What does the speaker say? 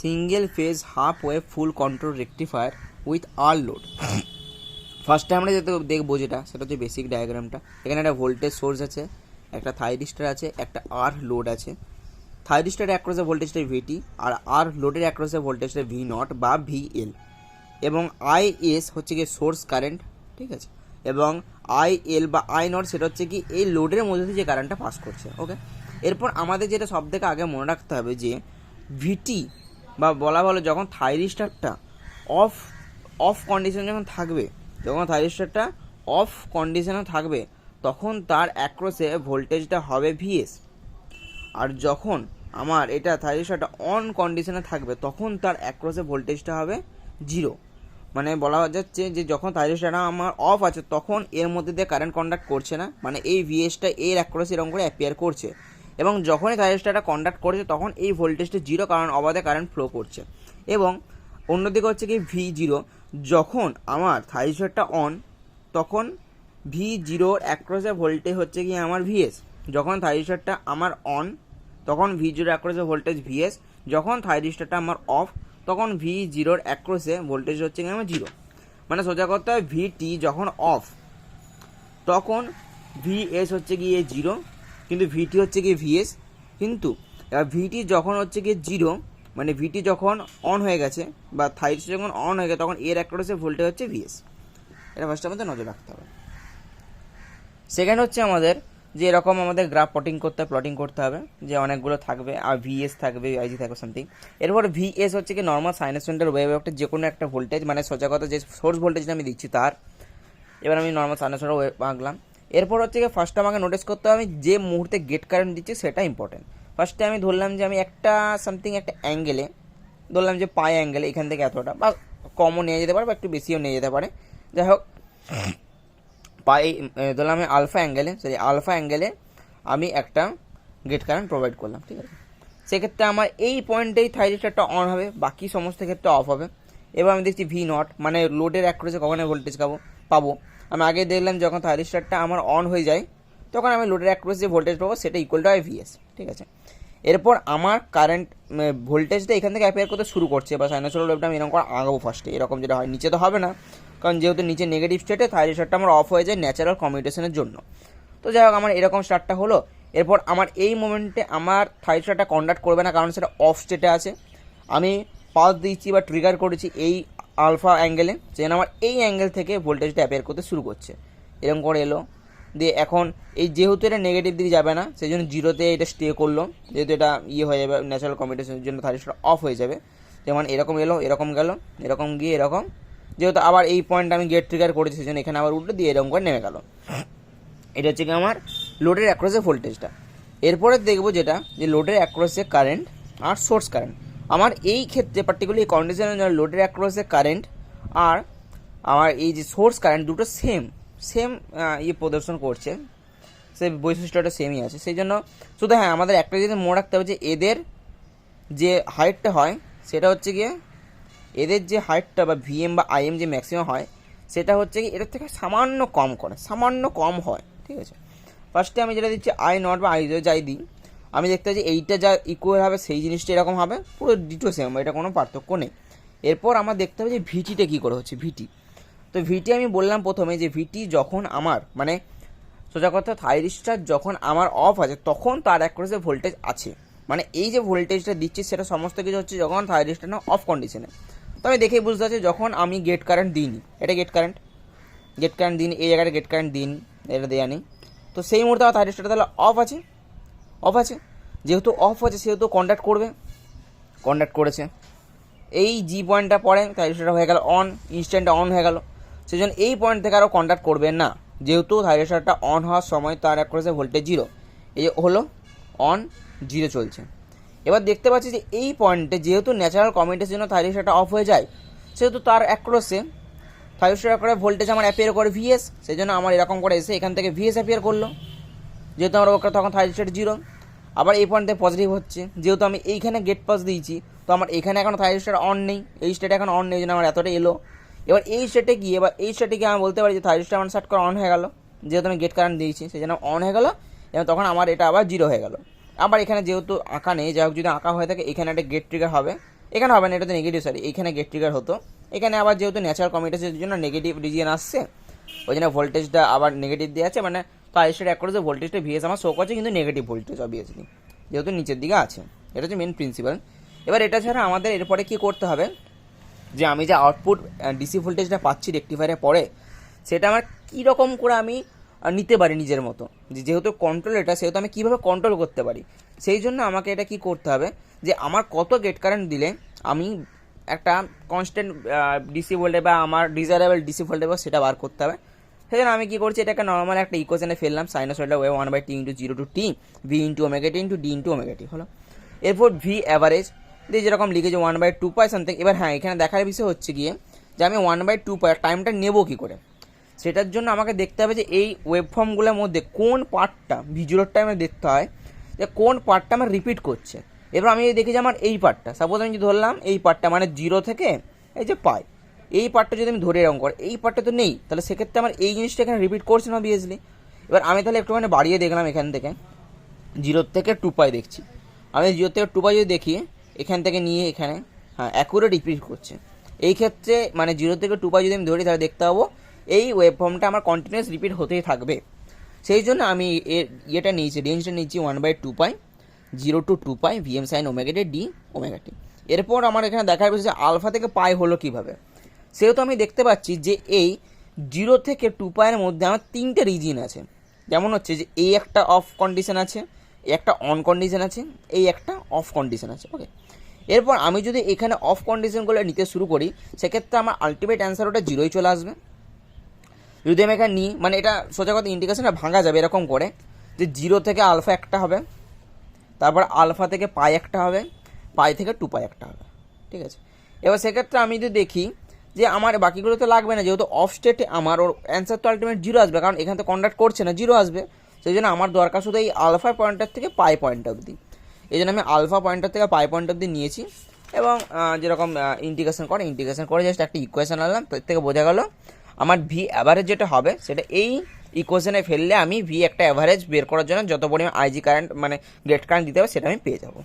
Single phase half wave full control rectifier with R load. ফার্স্টে আমরা যেটা দেখবো সেটা হচ্ছে বেসিক ডায়াগ্রামটা। এখানে একটা ভোল্টেজ সোর্স আছে, একটা থাইরিস্টার আছে, একটা আর লোড আছে। থাইরিস্টারের অ্যাক্রসে ভোল্টেজটা ভিটি আর আর লোডের অ্যাক্রসে ভোল্টেজটা ভি নট বা ভিএল, এবং আইএস হচ্ছে কি সোর্স কারেন্ট, ঠিক আছে, এবং আইএল বা আই নট সেটা হচ্ছে কি এই লোডের মধ্যে দিয়ে যে কারেন্টটা পাস করছে। ওকে, এরপর আমাদের যেটা সব থেকে আগে মনে রাখতে হবে যে ভিটি বা বলা ভালো যখন থাইরিস্টারটা অফ কন্ডিশন যখন থাইরিস্টারটা অফ কন্ডিশনে থাকবে তখন তার অ্যাক্রসে ভোল্টেজটা হবে ভিএস, আর যখন আমার এটা থাইরিস্টারটা অন কন্ডিশনে থাকবে তখন তার অ্যাক্রসে ভোল্টেজটা হবে জিরো। মানে বলা যাচ্ছে যে যখন থাইরিস্টারটা আমার অফ আছে তখন এর মধ্যে দিয়ে কারেন্ট কন্ডাক্ট করছে না, মানে এই ভিএসটা এর অ্যাক্রসে এরকম করে অ্যাপিয়ার করছে, এবং যখনই থাইরিস্টারটা কন্ডাক্ট করছে তখন এই ভোল্টেজটা জিরো, কারণ অবাধে কারেন্ট ফ্লো করছে। এবং অন্যদিকে হচ্ছে কি ভি জিরো, যখন আমার থাইরিস্টারটা অন তখন ভি জিরোর অ্যাক্রসে ভোল্টেজ হচ্ছে কি আমার ভিএস, যখন থাইরিস্টারটা আমার অন তখন ভি জিরোর অ্যাক্রসে ভোল্টেজ ভিএস, যখন থাইরিস্টারটা আমার অফ তখন ভি জিরোর অ্যাক্রসে ভোল্টেজ হচ্ছে কি আমার জিরো। মানে সোজা করতে হয় ভিটি যখন অফ তখন ভিএস হচ্ছে গিয়ে জিরো, কিন্তু ভিটি হচ্ছে গিয়ে ভিএস। কিন্তু ভিটি যখন হচ্ছে গিয়ে জিরো মানে ভিটি যখন অন হয়ে গেছে বা থাইরিস্টার যখন অন হয়ে গেছে তখন এর অ্যাক্রসে ভোল্টেজ হচ্ছে ভিএস। এটা ফার্স্টে আমাদের নজর রাখতে হবে। সেকেন্ড হচ্ছে আমাদের যে এরকম আমাদের গ্রাফ প্লটিং করতে হবে, যে অনেকগুলো থাকবে আর ভিএস থাকবে, আইজি থাকবে সামথিং। এরপর ভিএস হচ্ছে কি নর্মাল সাইনোসয়েডাল ওয়েভ একটা যে কোনো একটা ভোল্টেজ, মানে সোজা কথা যে সোর্স ভোল্টেজটা আমি দিচ্ছি তার। এবার আমি নর্মাল সাইনোসয়েডাল ওয়েভ আঁকলাম। এরপর হচ্ছে কি ফার্স্ট আমাকে নোটিস করতে হবে আমি যে মুহূর্তে গেট কারেন্ট দিচ্ছি সেটা ইম্পর্টেন্ট। ফার্স্টে আমি ধরলাম যে আমি একটা সামথিং একটা অ্যাঙ্গেলে ধরলাম যে পাই অ্যাঙ্গেলে এখান থেকে এতটা, বা কমও নিয়ে যেতে পারে বা একটু বেশিও নিয়ে যেতে পারে, যাই হোক পাই ধরলাম আমি আলফা অ্যাঙ্গেলে আমি একটা গেট কারেন্ট প্রোভাইড করলাম, ঠিক আছে। সেক্ষেত্রে আমার এই পয়েন্টেই থাইরিস্টারটা অন হবে, বাকি সমস্ত ক্ষেত্রে অফ হবে। এবার আমি দেখছি ভি নট মানে লোডের অ্যাক্রসে কখন ভোল্টেজ পাবো। আমি আগে দেখলাম যখন থাইরিস্টারটা আমার অন হয়ে যায় তখন আমি লোডের অ্যাক্রসে যে ভোল্টেজ পাবো সেটা ইকুয়াল টু হয় ভিএস, ঠিক আছে। এরপর আমার কারেন্ট ভোল্টেজটা এখান থেকে অ্যাপিয়ার করতে শুরু করছে, বা সাইনোসয়েডাল ওয়েভটা আমি এরকম করে আঁকাবো ফার্স্টে, এরকম যেটা হয়, নিচে তো হবে না কারণ যেহেতু নিচে নেগেটিভ স্টেটে থাইরিস্টারটা আমার অফ হয়ে যায় ন্যাচারাল কমিউটেশনের জন্য। তো যাই হোক আমার এরকম স্টার্টটা হলো। এরপর আমার এই মোমেন্টে আমার থাইরিস্টারটা কন্ডাক্ট করবে না কারণ সেটা অফ স্টেটে আছে। আমি পালস দিচ্ছি বা ট্রিগার করেছি এই আলফা অ্যাঙ্গেলে, যেন আমার এই অ্যাঙ্গেল থেকে ভোল্টেজটা অ্যাপিয়ার করতে শুরু করছে, এরকম করে এলো। দিয়ে এখন এই যেহেতু এটা নেগেটিভ দিকে যাবে না সেই জন্য জিরোতে এটা স্টে করলো, যেহেতু এটা হয়ে যাবে ন্যাচারাল কমিউটেশনের জন্য থাইরিস্টার অফ হয়ে যাবে। যেমন এরকম এলো, এরকম গেল, এরকম গিয়ে এরকম, যেহেতু আবার এই পয়েন্ট আমি গেট ট্রিগার করেছি সেই জন্য এখানে আবার উল্টো দিয়ে এরকম করে নেমে গেল। এটা হচ্ছে কি আমার লোডের অ্যাক্রসে ভোল্টেজটা। এরপরে দেখবো যেটা যে লোডের অ্যাক্রসে কারেন্ট আর সোর্স কারেন্ট। আমার এই ক্ষেত্রে পার্টিকুলারলি কন্ডিশনের জন্য লোডের অ্যাক্রসে কারেন্ট আর আমার এই যে সোর্স কারেন্ট দুটো সেম প্রদর্শন করছে, সে বৈশিষ্ট্যটা সেমই আছে। সেই জন্য শুধু হ্যাঁ আমাদের একটা জিনিস মনে রাখতে হবে যে এদের যে হাইটটা হয় সেটা হচ্ছে গিয়ে এদের যে হাইটটা বা ভিএম বা আইএম যে ম্যাক্সিমাম হয় সেটা হচ্ছে কি এটার থেকে সামান্য কম হয়, ঠিক আছে। ফার্স্টে আমি যেটা দিচ্ছি আই নট বা আই জিরো যাই দিই, আমি দেখতে পাচ্ছি এইটা যা ইকুয়াল হবে সেই জিনিসটা এরকম হবে, পুরো ডিটো সেম, এটা কোনো পার্থক্য নেই। এরপর আমার দেখতে হবে যে ভিটিটা কী করে হচ্ছে ভিটি। তো ভিটি আমি বললাম প্রথমে যে ভিটি যখন আমার মানে সোজা কথা থাইরিস্টার যখন আমার অফ আছে তখন তার অ্যাক্রসে ভোল্টেজ আছে, মানে এই যে ভোল্টেজটা দিচ্ছি সেটা সমস্ত কিছু হচ্ছে যখন থাইরিস্টার না অফ কন্ডিশনে। তো আমি দেখেই বুঝতে পারছি যখন আমি গেট কারেন্ট দিইনি, এটা গেট কারেন্ট দিইনি, এই জায়গাটা গেট কারেন্ট দিইনি, এটা দেওয়া নেই, তো সেই মুহূর্তে আমার থাইরিস্টারটা তাহলে অফ আছে, যেহেতু অফ আছে সেহেতু কন্ডাক্ট করেছে। এই জি পয়েন্টটা পরে থাইরিস্টারটা হয়ে গেল অন, ইনস্ট্যান্টে অন হয়ে গেল, সেই জন্য এই পয়েন্ট থেকে আরও কন্ডাক্ট করবে না, যেহেতু থাইরিস্টারটা অন হওয়ার সময় তার অ্যাক্রসে ভোল্টেজ জিরো, এই হলো অন জিরো চলছে। এবার দেখতে পাচ্ছি যে এই পয়েন্টে যেহেতু ন্যাচারাল কমিউটেশনের জন্য থাইরিস্টারটা অফ হয়ে যায় সেহেতু তার অ্যাক্রসে থাইরিস্টার করে ভোল্টেজ আমার অ্যাপিয়ার করে ভিএস, সেই জন্য আমার এরকম করে এসে এখান থেকে ভিএস অ্যাপিয়ার করলো, যেহেতু আমার ওকে তখন থাইরিস্টার জিরো। আবার এই পয়েন্টে পজিটিভ হচ্ছে, যেহেতু আমি এইখানে গেট পাস দিয়েছি তো আমার এখানে এখন থাইরিস্টার অন নেই, এই স্টেটে এখন অন নেই, জন্য আমার এতটা এলো। এবার এই স্টেটে গিয়ে আমি বলতে পারি যে থাইরিস্টার আমার সেট করে অন হয়ে গেল, যেহেতু আমি গেট কারেন্ট দিয়েছি সেই জন্য অন হয়ে গেল, এবং তখন আমার এটা আবার জিরো হয়ে গেল। আবার এখানে যেহেতু আঁকা নেই, যাই হোক যদি আঁকা হয়ে থাকে এখানে একটা গেট ট্রিগার হবে, এখানে হবে না, এটা তো নেগেটিভ, সরি এখানে গেট ট্রিগার হতো। এখানে আবার যেহেতু ন্যাচারাল কমিউটেশনের জন্য নেগেটিভ রিজিয়ন আসছে, ওই জন্য ভোল্টেজটা আবার নেগেটিভ দিয়ে আছে, মানে থাইরিস্টার অ্যাক্রসে ভোল্টেজটা ভিএস আমার শো করছে, কিন্তু নেগেটিভ ভোল্টেজ অবভিয়াসলি যেহেতু নিচের দিকে আছে। এটা হচ্ছে মেন প্রিন্সিপাল। এবার এটা ছাড়া আমাদের এরপরে কী করতে হবে, যে আমি যে আউটপুট ডিসি ভোল্টেজটা পাচ্ছি রেকটিফায়ারের পরে, সেটা আমার কীরকম করে আমি নিতে পারি নিজের মতো, যেহেতু কন্ট্রোল এটা, সেহেতু আমি কীভাবে কন্ট্রোল করতে পারি। সেই জন্য আমাকে এটা কি করতে হবে, যে আমার কত গেট কারেন্ট দিলে আমি একটা কনস্ট্যান্ট ডিসি ভোল্টেজ বা আমার ডিজায়ারেবল ডিসি ভোল্টেজ সেটা বার করতে হবে। সেই জন্য আমি কী করছি, এটাকে নর্মাল একটা ইকুয়েশনে ফেললাম, sinusoidal wave 1/t × 0 to t V into omega T into D into omega T হলো। এরপর ভি অ্যাভারেজ দিয়ে যেরকম লিখেছে 1/2π সামথিং। এবার হ্যাঁ, এখানে দেখার বিষয় হচ্ছে গিয়ে যে আমি 1/2π টাইমটা নেবো কী করে, সেটার জন্য আমাকে দেখতে হবে যে এই ওয়েব ফর্মগুলোর মধ্যে কোন পার্টটা ভিজুয়াল টাইমে দেখতে হয়, যে কোন পার্টটা আমার রিপিট করছে। এবার আমি দেখি যে আমার এই পার্টটা, সাপোজ আমি যদি ধরলাম এই পার্টটা মানে 0 থেকে এই যে পাই, এই পার্টটা যদি আমি ধরে এরকম করি, এই পার্টটা তো নেই, তাহলে সেক্ষেত্রে আমার এই জিনিসটা এখানে রিপিট করছে না অবভিয়াসলি। এবার আমি তাহলে একটুখানি বাড়িয়ে দেখলাম, এখান থেকে 0 থেকে 2π দেখছি, আমি 0 থেকে 2π যদি দেখি এখান থেকে নিয়ে এখানে, হ্যাঁ অ্যাকুরেট রিপিট করছে। এই ক্ষেত্রে মানে 0 থেকে 2π যদি আমি ধরি, তাহলে দেখতে পাবো এই ওয়েব ফর্মটা আমার কন্টিনিউয়াস রিপিট হতেই থাকবে। সেই জন্য আমি এটা নিয়েছি, রেঞ্জটা নিচ্ছি 1/2π 0 to 2π VM sine omega T D omega T. এরপর আমার এখানে দেখার বিষয় যে আলফা থেকে পাই হলো কীভাবে, সেহেতু আমি দেখতে পাচ্ছি যে এই 0 থেকে 2π এর মধ্যে আমার 3টে রিজিয়ন আছে। যেমন হচ্ছে যে এই একটা অফ কন্ডিশন আছে, এই একটা অন কন্ডিশন আছে, এই একটা অফ কন্ডিশন আছে। ওকে, এরপর আমি যদি এখানে অফ কন্ডিশনগুলো নিতে শুরু করি, সেক্ষেত্রে আমার আলটিমেট অ্যান্সার ওটা 0ই চলে আসবে। যদি আমি এখানে নিই, মানে এটা সোজা কথা ইন্ডিকেশনটা ভাঙা যাবে এরকম করে, যে 0 থেকে আলফা একটা হবে, তারপর আলফা থেকে পাই একটা হবে, পাই থেকে 2π একটা হবে, ঠিক আছে। এবার সেক্ষেত্রে আমি যদি দেখি যে আমার বাকিগুলো তো লাগবে না, যেহেতু অফ স্টেটে আমার ওর অ্যান্সার তো আলটিমেট 0 আসবে, কারণ এখানে তো কন্ডাক্ট করছে না, 0 আসবে। সেই জন্য আমার দরকার শুধু এই আলফা পয়েন্টার থেকে পাই পয়েন্ট অবধি। এই জন্য আমি আলফা পয়েন্টার থেকে পাই পয়েন্ট অবধি নিয়েছি, এবং যেরকম ইন্টিগ্রেশন করে জাস্ট একটা ইকুয়েশন আনলাম, তার থেকে বোঝা গেল আমার ভি অ্যাভারেজ যেটা হবে সেটা এই ইকুয়েশনে ফেললে আমি ভি একটা অ্যাভারেজ বের করার জন্য যত পরিমাণ আইজি কারেন্ট মানে গেট কারেন্ট দিতে হবে সেটা আমি পেয়ে যাবো।